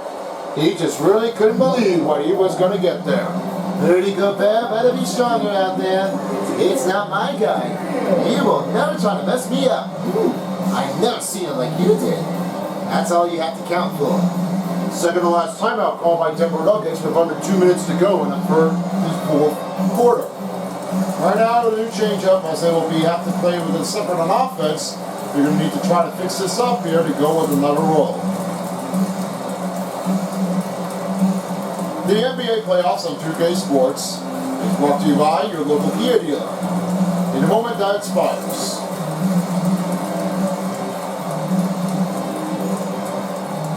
He just really couldn't believe what he was going to get there. Rudy Gobert better be stronger out there. It's not my guy. He will never try to mess me up. I've never seen it like you did. That's all you have to count for. Second to last timeout called by Denver Nuggets with under 2 minutes to go in the fourth quarter. Right now, a new change-up as they will have to play with a separate on offense. You're going to need to try to fix this up here to go with another roll. The NBA playoffs on 2K Sports is brought to you by your local Kia dealer. In a moment, that expires.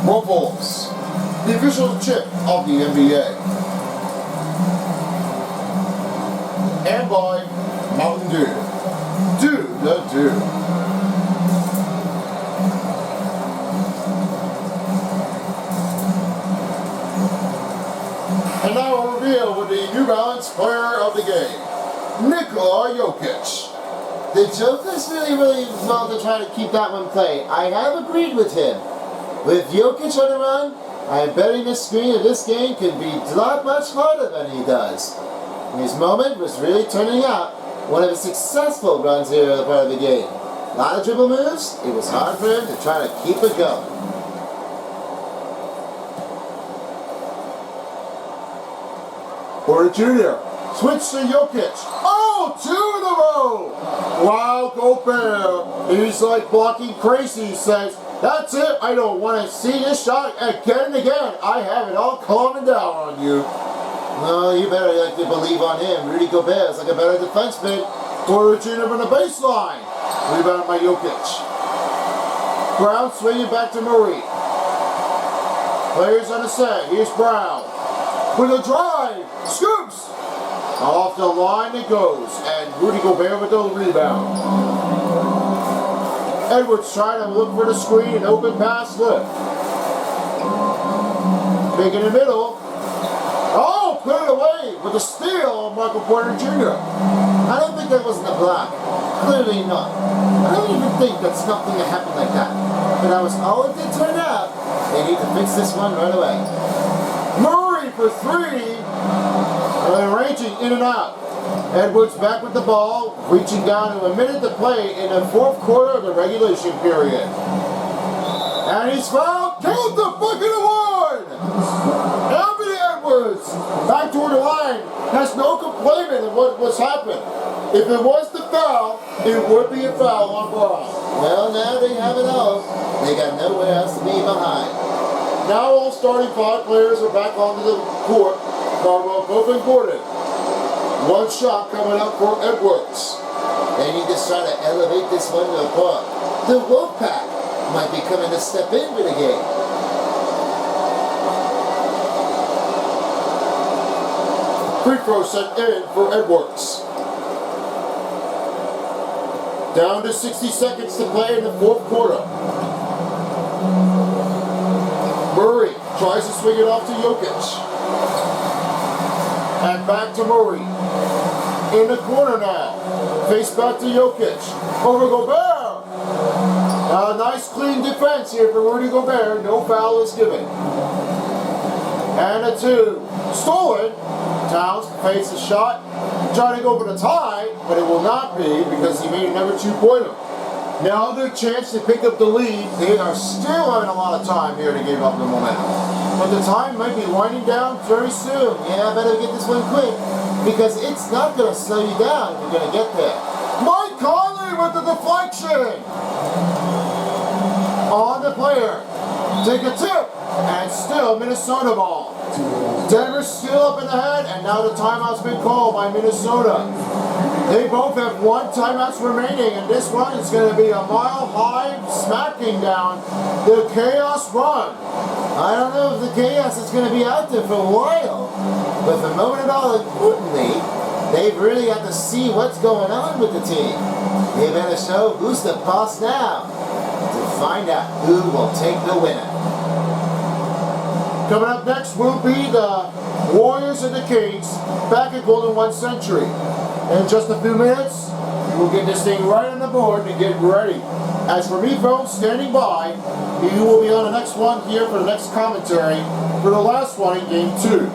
Timberwolves, the official chip of the NBA. And by Mountain Dew. Do the do. And now a reveal with the New Balance player of the game, Nikola Jokic. The Joker's really well to try to keep that one played. I have agreed with him. With Jokic on the run, I'm betting the screen of this game could be a lot much harder than he does. His moment was really turning out one of his successful runs here at the part of the game. A lot of dribble moves, it was hard for him to try to keep it going. Porter Jr. Switch to Jokic. Oh, 2 in a row. Wow, Gobert. He's like blocking crazy. He says, that's it. I don't want to see this shot again and again. I have it all calming down on you. No, you better like to believe on him. Rudy Gobert is like a better defenseman. Porter Jr. from the baseline. Rebound by Jokic. Brown swinging back to Murray. Players on the set. Here's Brown. With a drive. Scoops. Off the line it goes. And Rudy Gobert with the rebound. Edwards trying to look for the screen and open pass slip. Big in the middle. Oh, put it away with a steal on Michael Porter Jr. I don't think that wasn't a block. Clearly not. I don't even think that's something that happened like that. But that was all it did turn out. They need to fix this one right away. Murray for 3. Ranging in and out. Edwards back with the ball, reaching down to a minute to play in the fourth quarter of the regulation period. And he's fouled. Count the fucking award! Anthony Edwards back toward the line. Has no complaint of what was happened. If it was the foul, it would be a foul on Brown. Well, now they have it all. They got nowhere else to be behind. Now all starting 5 players are back onto the court. Cardwell both been boarded. One shot coming up for Edwards. They need to try to elevate this one to a par. The Wolfpack might be coming to step in with the game. Free throw set in for Edwards. Down to 60 seconds to play in the fourth quarter. Murray tries to swing it off to Jokic. And back to Murray. In the corner now. Face back to Jokic. Over Gobert. A nice clean defense here for Rudy Gobert. No foul is given. And a 2. Stolen. Towns fakes a shot. Trying to go for the tie, but it will not be because he made another 2-pointer. Now the chance to pick up the lead. They are still having a lot of time here to give up the momentum. But the time might be winding down very soon. Yeah, I better get this one quick because it's not going to slow you down if you're going to get there. Mike Conley with the deflection. On the player. Take a tip. And still Minnesota ball. Denver's still up in the head, and now the timeout's been called by Minnesota. They both have 1 timeout remaining, and this one is going to be a mile-high smacking down the Chaos run. I don't know if the Chaos is going to be out there for a while, but for the moment at all, importantly, they've really got to see what's going on with the team. They better show who's the boss now to find out who will take the winner. Coming up next will be the Warriors and the Kings back at Golden One Century. In just a few minutes, We'll get this thing right on the board and get ready. As for me, folks, standing by, he will be on the next one here for the next commentary for the last one in Game 2.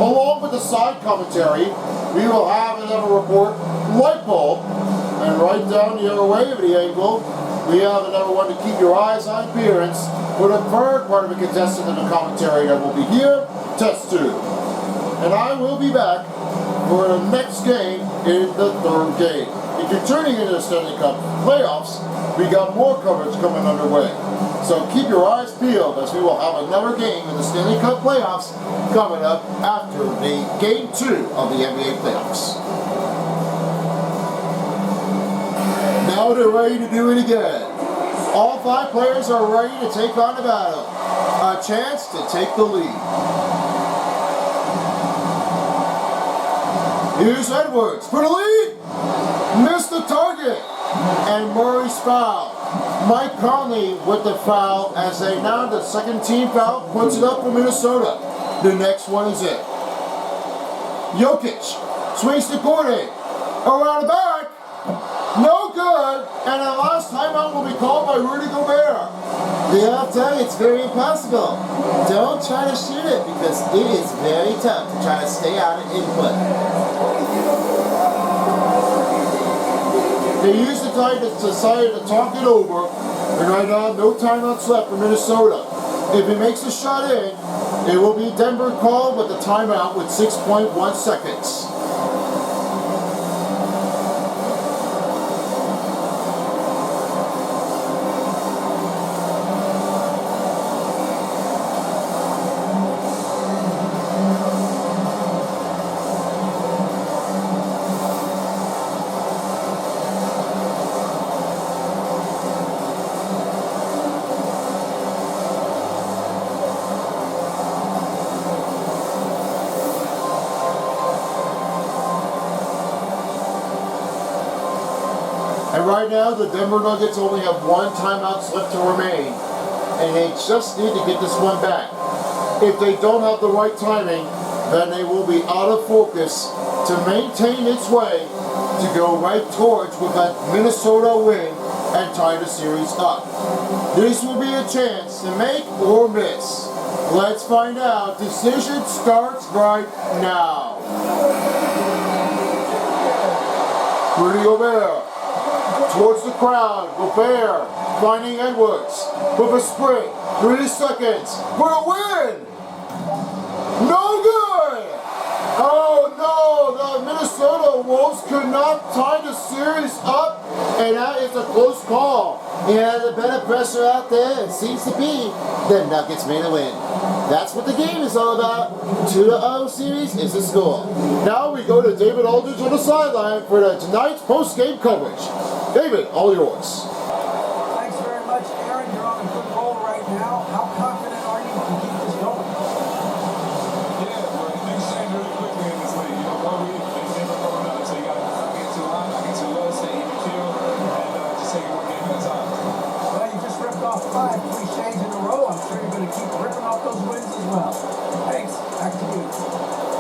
Along with the side commentary, we will have another report, light bulb, and right down the other way of the angle, we have another one to keep your eyes on appearance for the third part of the contestant of the commentary that will be here, Test 2. And I will be back for the next game in the third game. If you're turning into the Stanley Cup playoffs, we got more coverage coming underway. So keep your eyes peeled as we will have another game in the Stanley Cup playoffs coming up after the Game 2 of the NBA playoffs. Now they're ready to do it again. All 5 players are ready to take on the battle. A chance to take the lead. Here's Edwards for the lead. Missed the target. And Murray's foul. Mike Conley with the foul as they now the second team foul puts it up for Minnesota. The next one is it. Jokic swings to Gordon. Around the back. No good. And the last timeout will be called by Rudy Gobert. Yeah, I'll tell you, it's very impossible. Don't try to shoot it because it is very tough to try to stay out of input. They used the time to decide to talk it over, and right now no timeouts left for Minnesota. If he makes a shot in, it will be Denver called with the timeout with 6.1 seconds. And right now, the Denver Nuggets only have 1 timeout left to remain. And they just need to get this one back. If they don't have the right timing, then they will be out of focus to maintain its way to go right towards with that Minnesota win and tie the series up. This will be a chance to make or miss. Let's find out. Decision starts right now. Rudy Gobert towards the crowd. Gobert finding Edwards with a sprint. 3 seconds for a win. No good. Oh no, the Minnesota Wolves could not tie the series up, and that is a close call. Yeah, the better pressure out there, it seems to be, the Nuggets made a win. That's what the game is all about. 2-0 series is the score. Now we go to David Aldridge on the sideline for tonight's post-game coverage. David, all yours. Thanks very much, Aaron. You're on a good roll right now. How confident are you to keep this going? Yeah, well, things change really quickly in this league. You know, 1 week, things never go another. So you got to not get too hot, not get too low, stay even chill, and just take it 1 game at a time. Well, you just ripped off 5 cliches in a row. I'm sure you're going to keep ripping off those wins as well. Thanks. Back to you.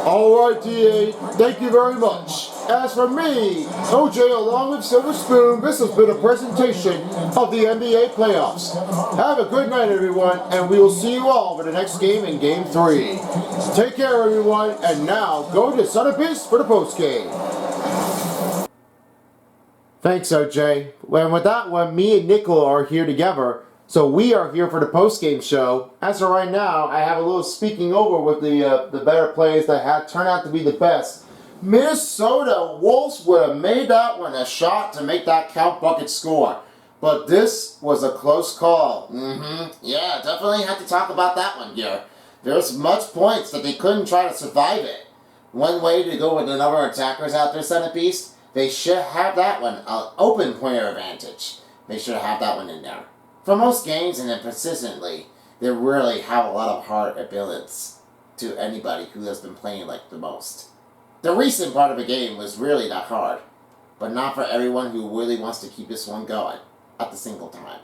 All right, DA, thank you very much. As for me, OJ along with Silver Spoon, this has been a presentation of the NBA playoffs. Have a good night, everyone, and we will see you all for the next game in Game 3. Take care, everyone, and now go to Centerpiece for the postgame. Thanks, OJ. And with that one, me and Nickel are here together. So we are here for the post-game show. As of right now, I have a little speaking over with the better plays that had turned out to be the best. Minnesota Wolves would have made that one a shot to make that count bucket score. But this was a close call. Yeah, definitely had to talk about that one here. There's much points that they couldn't try to survive it. One way to go with the number of attackers out there, Centerpiece, they should have that one, an open player advantage. They should have that one in there. For most games and then persistently, they really have a lot of hard abilities to anybody who has been playing like the most. The recent part of the game was really not hard, but not for everyone who really wants to keep this one going at the single time.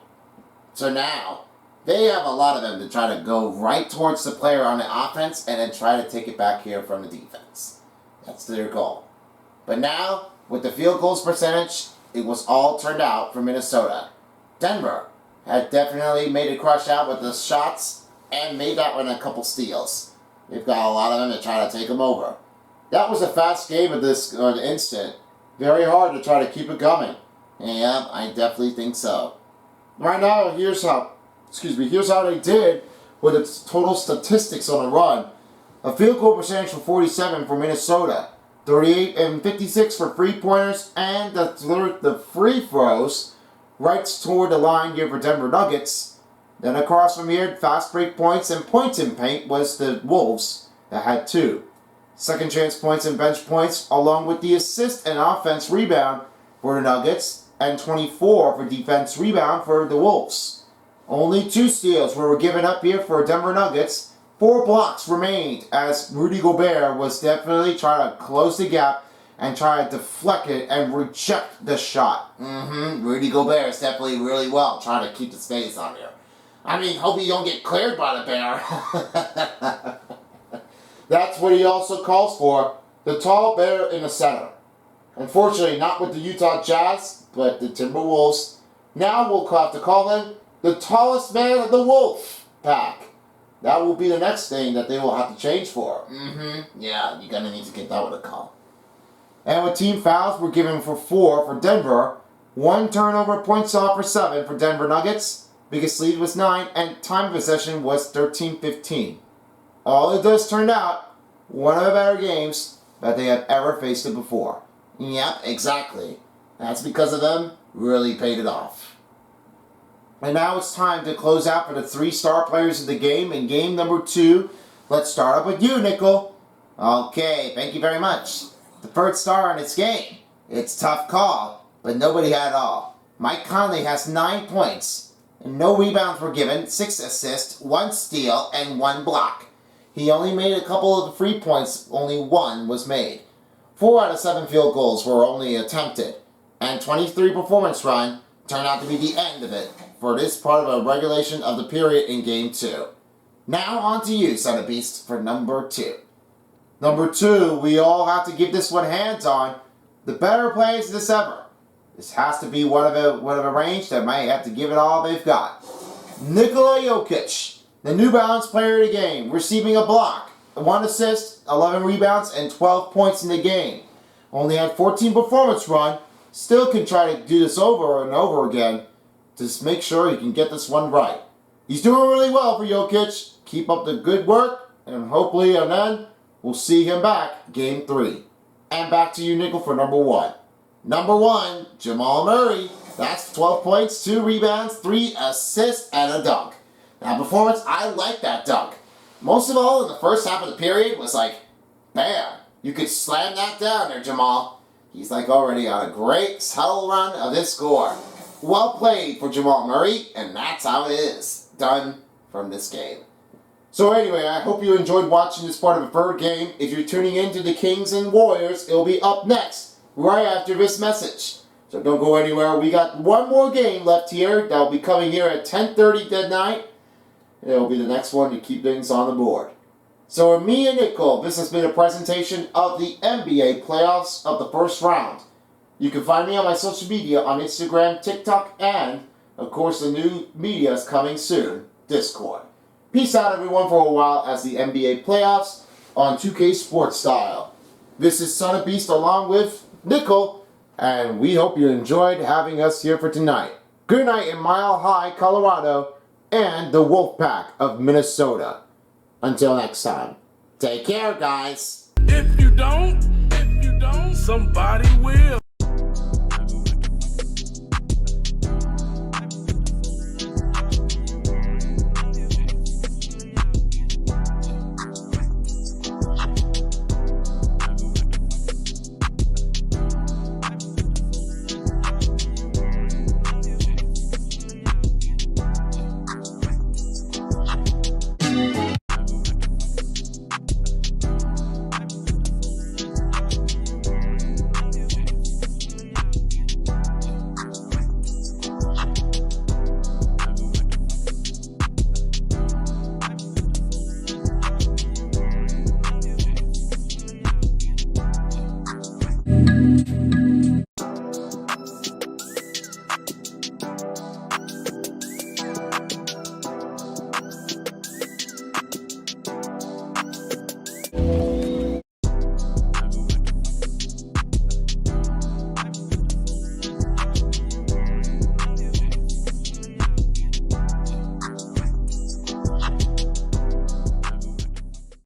So now, they have a lot of them to try to go right towards the player on the offense and then try to take it back here from the defense. That's their goal. But now, with the field goals percentage, it was all turned out for Minnesota. Denver had definitely made a crush out with the shots and made that one a couple steals. They've got a lot of them to try to take them over. That was a fast game at this instant. Very hard to try to keep it coming. Yeah, I definitely think so. Right now, here's how they did with its total statistics on the run. A field goal percentage for 47 for Minnesota, 38 and 56 for three-pointers, and the free throws right toward the line here for Denver Nuggets. Then across from here, fast break points and points in paint was the Wolves that had 2. Second chance points and bench points, along with the assist and offense rebound for the Nuggets, and 24 for defense rebound for the Wolves. Only 2 steals were given up here for Denver Nuggets. 4 blocks remained as Rudy Gobert was definitely trying to close the gap and try to deflect it and reject the shot. Rudy Gobert is definitely really well trying to keep the space on here. I mean, hope you don't get cleared by the bear. That's what he also calls for, the tall bear in the center. Unfortunately, not with the Utah Jazz, but the Timberwolves. Now we'll have to call him the tallest man of the Wolf Pack. That will be the next thing that they will have to change for. Yeah, you're going to need to get that one a call. And with team fouls, we're given for 4 for Denver. 1 turnover, points off for 7 for Denver Nuggets. Biggest lead was 9, and time of possession was 13-15. All it does turned out, one of the better games that they have ever faced it before. Yep, exactly. That's because of them really paid it off. And now it's time to close out for the 3 star players of the game in game number 2. Let's start up with you, Nickel. Okay, thank you very much. The first star in this game. It's a tough call, but nobody had it all. Mike Conley has 9 points, and no rebounds were given, 6 assists, 1 steal, and 1 block. He only made a couple of the free points, only 1 was made. 4 out of 7 field goals were only attempted, and 23 performance run turned out to be the end of it for this part of a regulation of the period in Game 2. Now on to you, Son of Beast, for number 2. Number 2, we all have to give this one hands on. The better plays this ever. This has to be one of a range that might have to give it all they've got. Nikola Jokic, the New Balance player of the game, receiving a block, 1 assist, 11 rebounds, and 12 points in the game. Only had 14 performance run, still can try to do this over and over again to make sure he can get this one right. He's doing really well for Jokic. Keep up the good work, and hopefully, and then we'll see him back Game 3. And back to you, Nickel, for number 1. Number 1, Jamal Murray. That's 12 points, 2 rebounds, 3 assists, and a dunk. Now, performance, I like that dunk. Most of all, in the first half of the period was like, bam, you could slam that down there, Jamal. He's like already on a great subtle run of this score. Well played for Jamal Murray, and that's how it is. Done from this game. So anyway, I hope you enjoyed watching this part of the 3rd game. If you're tuning in to the Kings and Warriors, it'll be up next, right after this message. So don't go anywhere. We got one more game left here. That'll be coming here at 10:30 tonight. It'll be the next one to keep things on the board. So with me and Nicole, this has been a presentation of the NBA playoffs of the first round. You can find me on my social media on Instagram, TikTok, and, of course, the new media is coming soon, Discord. Peace out, everyone, for a while as the NBA playoffs on 2K Sports Style. This is Son of Beast along with Nickel, and we hope you enjoyed having us here for tonight. Good night in Mile High, Colorado, and the Wolfpack of Minnesota. Until next time, take care, guys. If you don't, somebody will.